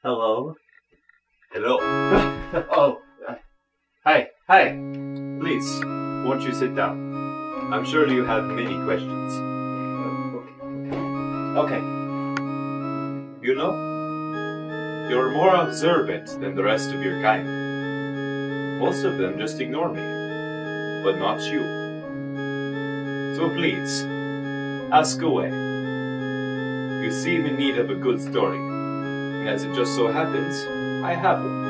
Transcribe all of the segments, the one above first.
Hello? Hello. Oh, hi. Please, won't you sit down? I'm sure you have many questions. Okay. You know, you're more observant than the rest of your kind. Most of them just ignore me, but not you. So please, ask away. You seem in need of a good story, and as it just so happens, I have one.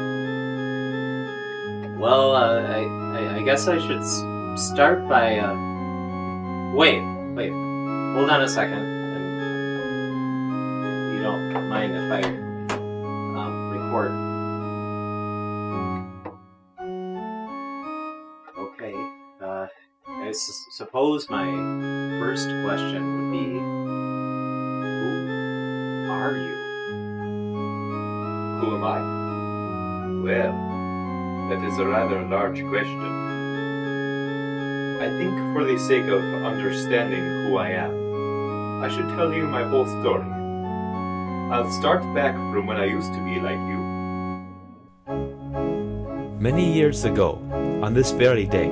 Well, I guess I should start by, Wait. Hold on a second. You don't mind if I, record. Okay, I suppose my first question would be, who are you? Who am I? Well, that is a rather large question. I think for the sake of understanding who I am, I should tell you my whole story. I'll start back from when I used to be like you. Many years ago, on this very day,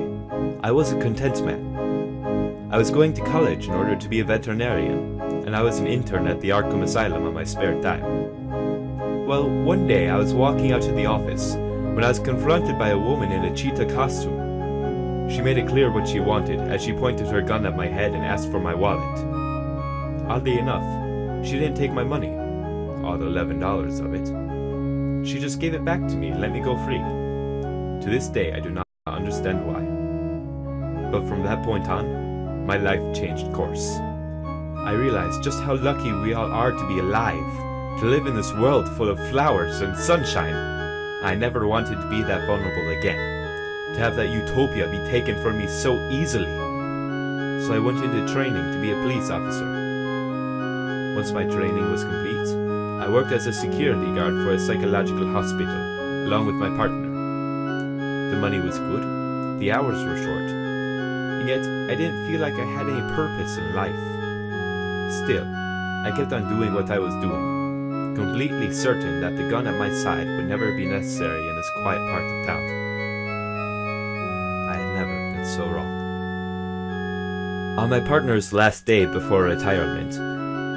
I was a content man. I was going to college in order to be a veterinarian, and I was an intern at the Arkham Asylum on my spare time. Well, one day I was walking out to the office when I was confronted by a woman in a cheetah costume. She made it clear what she wanted as she pointed her gun at my head and asked for my wallet. Oddly enough, she didn't take my money, all $11 of it. She just gave it back to me and let me go free. To this day, I do not understand why. But from that point on, my life changed course. I realized just how lucky we all are to be alive, to live in this world full of flowers and sunshine. I never wanted to be that vulnerable again, to have that utopia be taken from me so easily. So I went into training to be a police officer. Once my training was complete, I worked as a security guard for a psychological hospital, along with my partner. The money was good, the hours were short, and yet I didn't feel like I had any purpose in life. Still, I kept on doing what I was doing, completely certain that the gun at my side would never be necessary in this quiet part of town. I had never been so wrong. On my partner's last day before retirement,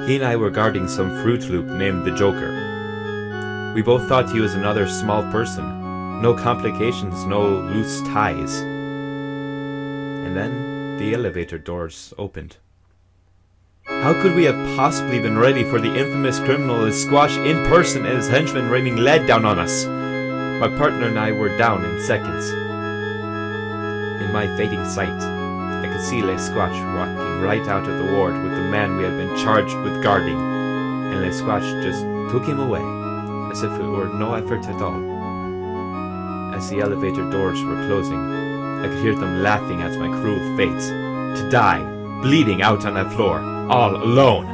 he and I were guarding some Fruit Loop named the Joker. We both thought he was another small person, no complications, no loose ties. And then the elevator doors opened. How could we have possibly been ready for the infamous criminal as Squash in person and his henchmen raining lead down on us? My partner and I were down in seconds. In my fading sight, I could see Les Squash walking right out of the ward with the man we had been charged with guarding, and Les Squash just took him away, as if it were no effort at all. As the elevator doors were closing, I could hear them laughing at my cruel fate, to die, bleeding out on that floor, all alone.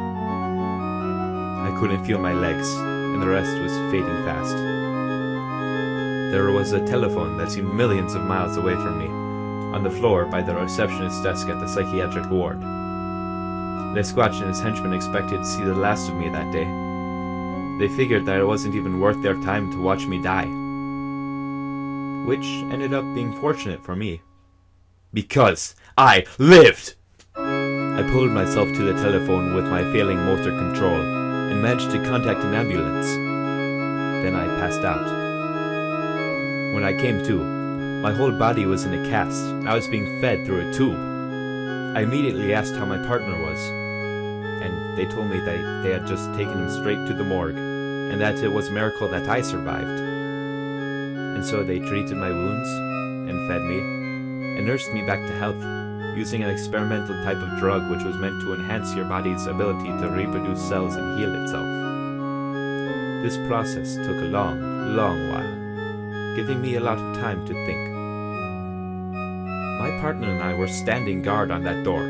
I couldn't feel my legs, and the rest was fading fast. There was a telephone that seemed millions of miles away from me, on the floor by the receptionist's desk at the psychiatric ward. Les Squatch and his henchmen expected to see the last of me that day. They figured that it wasn't even worth their time to watch me die. Which ended up being fortunate for me. Because I lived! I pulled myself to the telephone with my failing motor control and managed to contact an ambulance. Then I passed out. When I came to, my whole body was in a cast and I was being fed through a tube. I immediately asked how my partner was, and they told me that they had just taken him straight to the morgue and that it was a miracle that I survived. And so they treated my wounds and fed me and nursed me back to health, using an experimental type of drug which was meant to enhance your body's ability to reproduce cells and heal itself. This process took a long, long while, giving me a lot of time to think. My partner and I were standing guard on that door,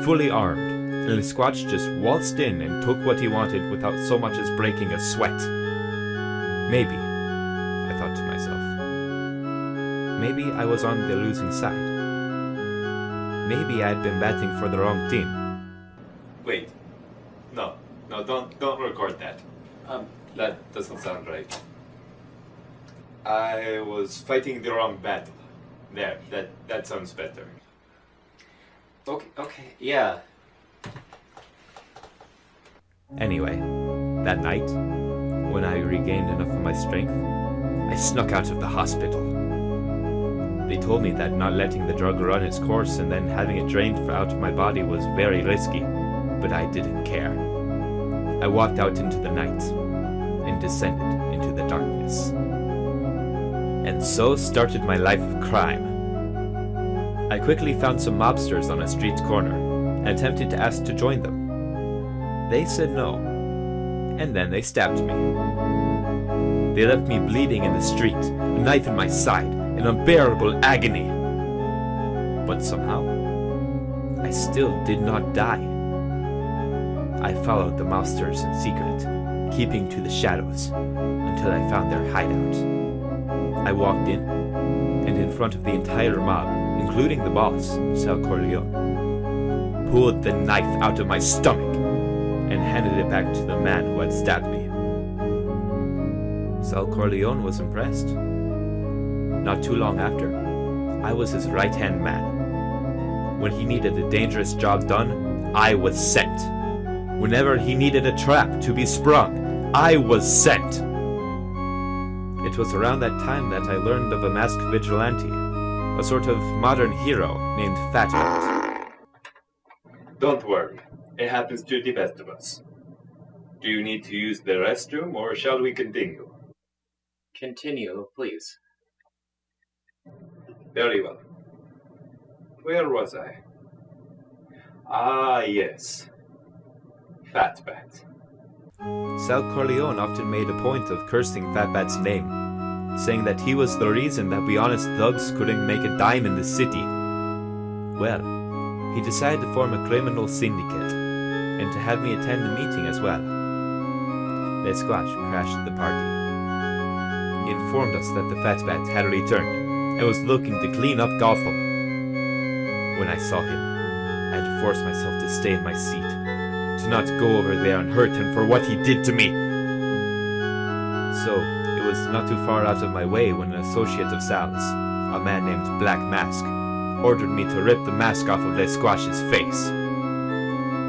fully armed, and the Squatch just waltzed in and took what he wanted without so much as breaking a sweat. Maybe, I thought to myself, maybe I was on the losing side. Maybe I had been batting for the wrong team. Wait. No, don't record that. That doesn't sound right. I was fighting the wrong battle. There, that sounds better. Okay, yeah. Anyway, that night, when I regained enough of my strength, I snuck out of the hospital. They told me that not letting the drug run its course and then having it drained out of my body was very risky, but I didn't care. I walked out into the night and descended into the darkness. And so started my life of crime. I quickly found some mobsters on a street corner and attempted to ask to join them. They said no, and then they stabbed me. They left me bleeding in the street, a knife in my side, in unbearable agony. But somehow, I still did not die. I followed the mobsters in secret, keeping to the shadows, until I found their hideout. I walked in, and in front of the entire mob, including the boss, Sal Corleone, pulled the knife out of my stomach and handed it back to the man who had stabbed me. Sal Corleone was impressed. Not too long after, I was his right-hand man. When he needed a dangerous job done, I was sent. Whenever he needed a trap to be sprung, I was sent. It was around that time that I learned of a masked vigilante, a sort of modern hero named Fatbat. Don't worry, it happens to the best of us. Do you need to use the restroom, or shall we continue? Continue, please. Very well. Where was I? Ah, yes. Fatbat. Sal Corleone often made a point of cursing Fatbat's name, saying that he was the reason that we honest thugs couldn't make a dime in the city. Well, he decided to form a criminal syndicate, and to have me attend the meeting as well. Les Squash crashed the party. He informed us that the Fatbat had returned, and was looking to clean up Gotham. When I saw him, I had to force myself to stay in my seat, to not go over there and hurt him for what he did to me. So, it was not too far out of my way when an associate of Sal's, a man named Black Mask, ordered me to rip the mask off of Les Squash's face.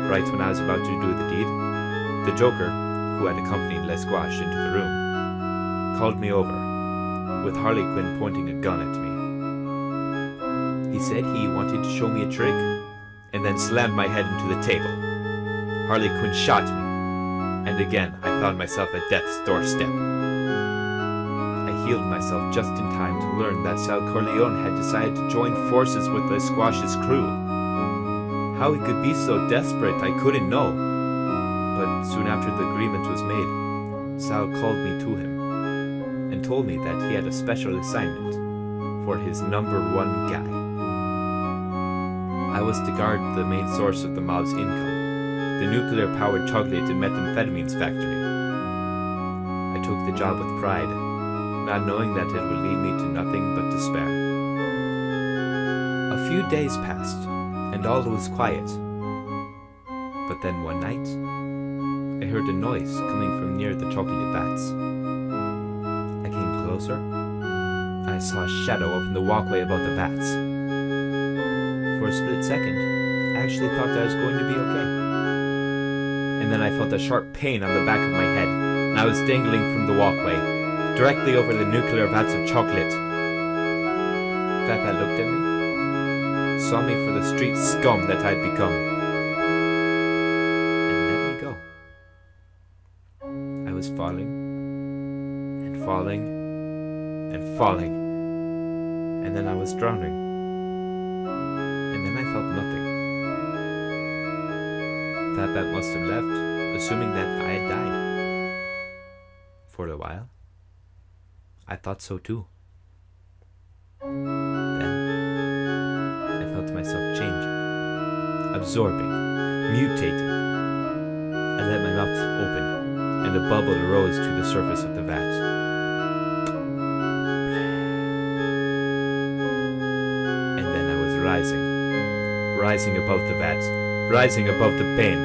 Right when I was about to do the deed, the Joker, who had accompanied Les Squash into the room, called me over, with Harley Quinn pointing a gun at me. He said he wanted to show me a trick, and then slammed my head into the table. Harley Quinn shot me, and again I found myself at death's doorstep. I healed myself just in time to learn that Sal Corleone had decided to join forces with Les Squash's crew. How he could be so desperate I couldn't know, but soon after the agreement was made, Sal called me to him, and told me that he had a special assignment for his #1 guy. I was to guard the main source of the mob's income, the nuclear-powered chocolate and methamphetamines factory. I took the job with pride, not knowing that it would lead me to nothing but despair. A few days passed, and all was quiet. But then one night, I heard a noise coming from near the chocolate vats. I came closer, and I saw a shadow up in the walkway above the vats. For a split second, I actually thought I was going to be okay. And then I felt a sharp pain on the back of my head, and I was dangling from the walkway, directly over the nuclear vats of chocolate. Fatbat looked at me, saw me for the street scum that I'd become, and let me go. I was falling, and falling, and falling, and then I was drowning. And then I felt nothing. Fatbat must have left, assuming that I had died. For a while, I thought so too. Then, I felt myself changing, absorbing, mutating. I let my mouth open, and a bubble rose to the surface of the vat. And then I was rising above the vat, rising above the pain,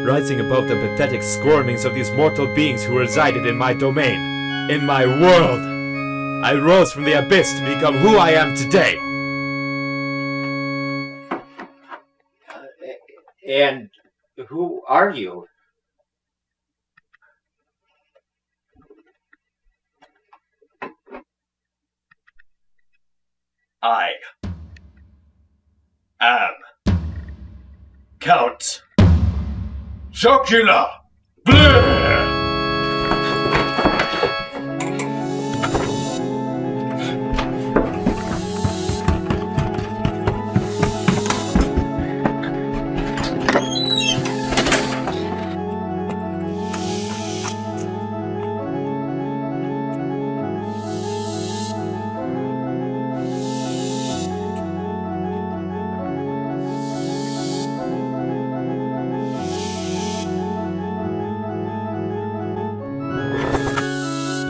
rising above the pathetic squirmings of these mortal beings who resided in my domain, in my world. I rose from the abyss to become who I am today. And who are you? I am Count Chokula. Bleh!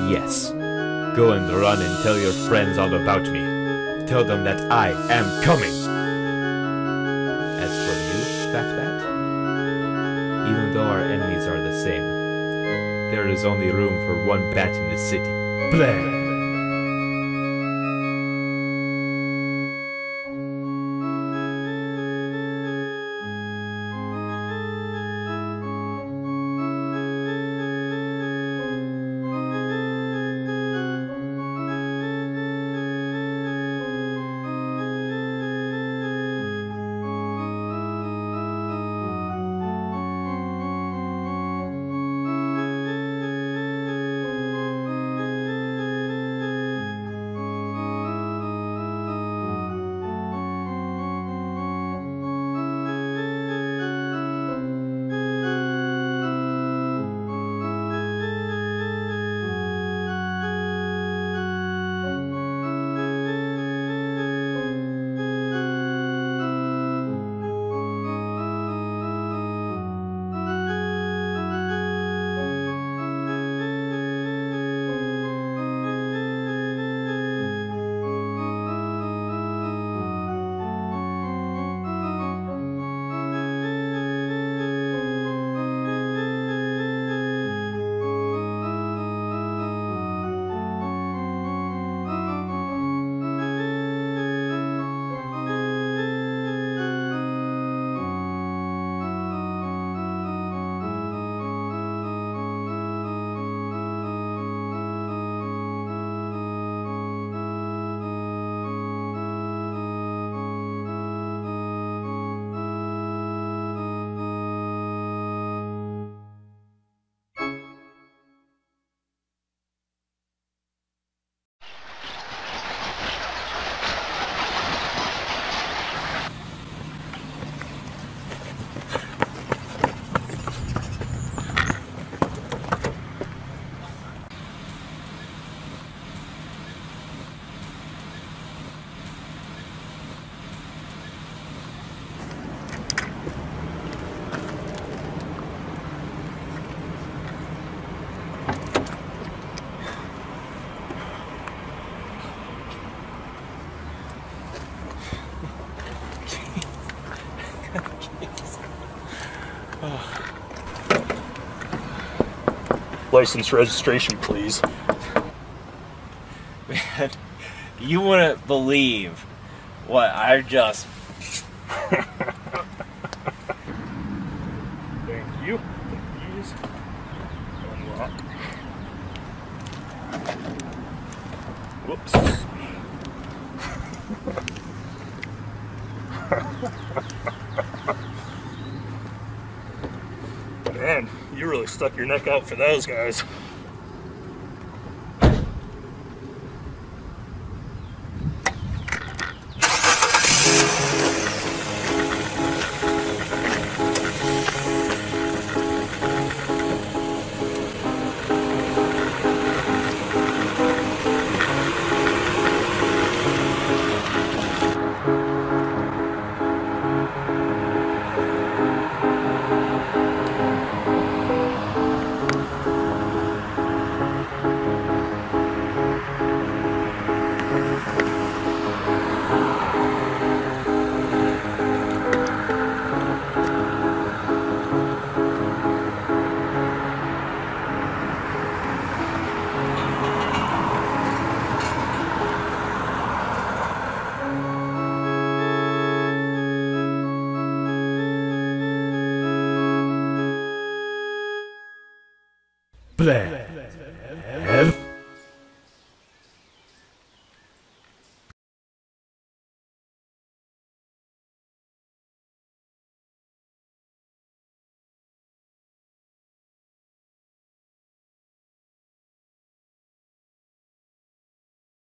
Yes. Go and run and tell your friends all about me. Tell them that I am coming. As for you, Fatbat, even though our enemies are the same, there is only room for one bat in the city. Bleh! License registration, please. Man, you wouldn't believe what I just... Thank you. Please. Unlock. Whoops. Man, you really stuck your neck out for those guys. bleh.